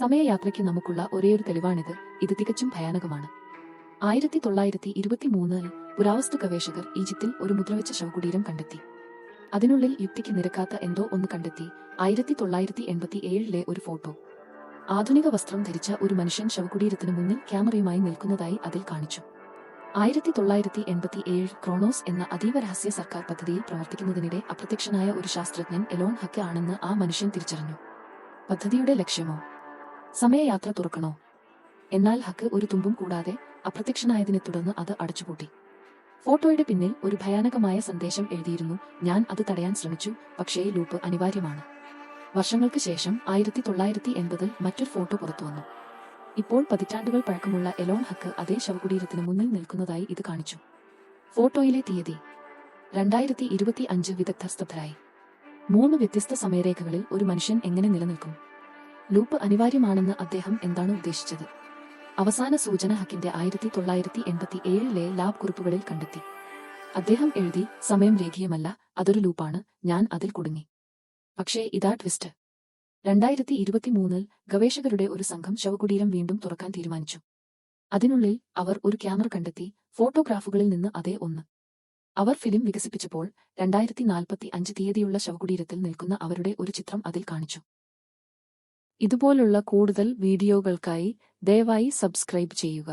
സമയയാത്രയ്ക്ക് നമുക്കുള്ള ഒരേയൊരു തെളിവാണിത്. ഇത് തികച്ചും ഭയാനകമാണ്. 1923 പുരാവസ്തു ഗവേഷകർ ഈജിപ്തിൽ ഒരു മുദ്രവെച്ച ശവകുടീരം കണ്ടെത്തി. അതിനുള്ളിൽ യുക്തിക്ക് നിരക്കാത്ത എന്തോ ഒന്ന് കണ്ടെത്തി. 1987 ഒരു ഫോട്ടോ. ആധുനിക വസ്ത്രം ധരിച്ച ഒരു മനുഷ്യൻ ശവകുടീരത്തിനു മുന്നിൽ ക്യാമറയുമായി നിൽക്കുന്നതായി അതിൽ കാണിച്ചു. 1987 ക്രോണോസ് എന്ന അതീവ രഹസ്യ സർക്കാർ പദ്ധതിയിൽ പ്രവർത്തിക്കുന്നതിനിടെ അപ്രത്യക്ഷനായ ഒരു ശാസ്ത്രജ്ഞൻ എലോൺ ഹക്ക് ആണെന്ന് ആ മനുഷ്യൻ തിരിച്ചറിഞ്ഞു. പദ്ധതിയുടെ ലക്ഷ്യമോ സമയയാത്ര തുറക്കണോ? എന്നാൽ ഹക്ക് ഒരു തുമ്പും കൂടാതെ അപ്രത്യക്ഷനായതിനെ തുടർന്ന് അത് അടച്ചുപൂട്ടി. ഫോട്ടോയുടെ പിന്നിൽ ഒരു ഭയാനകമായ സന്ദേശം എഴുതിയിരുന്നു. ഞാൻ അത് തടയാൻ ശ്രമിച്ചു, പക്ഷേ ലൂപ്പ് അനിവാര്യമാണ്. വർഷങ്ങൾക്ക് ശേഷം 1980 മറ്റൊരു ഫോട്ടോ പുറത്തുവന്നു. ഇപ്പോൾ പതിറ്റാണ്ടുകൾ പഴക്കമുള്ള എലോൺ ഹക്ക് അതേ ശവകുടീരത്തിന് മുന്നിൽ നിൽക്കുന്നതായി ഇത് കാണിച്ചു. ഫോട്ടോയിലെ തീയതി 2025. വിദഗ്ധർ സ്തബ്ധരായി. 3 വ്യത്യസ്ത സമയരേഖകളിൽ ഒരു മനുഷ്യൻ എങ്ങനെ നിലനിൽക്കും? ലൂപ്പ് അനിവാര്യമാണെന്ന് അദ്ദേഹം എന്താണ് ഉദ്ദേശിച്ചത്? അവസാന സൂചന ഹക്കിന്റെ 1987 ലാബ് കുറിപ്പുകളിൽ കണ്ടെത്തി. അദ്ദേഹം എഴുതി, സമയം രേഖീയമല്ല, അതൊരു ലൂപ്പാണ്, ഞാൻ അതിൽ കുടുങ്ങി. പക്ഷേ ഇതാ ട്വിസ്റ്റ്. 2023 ഗവേഷകരുടെ ഒരു സംഘം ശവകുടീരം വീണ്ടും തുറക്കാൻ തീരുമാനിച്ചു. അതിനുള്ളിൽ അവർ ഒരു ക്യാമറ കണ്ടെത്തി, ഫോട്ടോഗ്രാഫുകളിൽ നിന്ന് അതേ ഒന്ന്. അവർ ഫിലിം വികസിപ്പിച്ചപ്പോൾ 2045 തീയതിയുള്ള ശവകുടീരത്തിൽ നിൽക്കുന്ന അവരുടെ ഒരു ചിത്രം അതിൽ കാണിച്ചു. ഇതുപോലുള്ള കൂടുതൽ വീഡിയോകൾക്കായി ദയവായി സബ്സ്ക്രൈബ് ചെയ്യുക.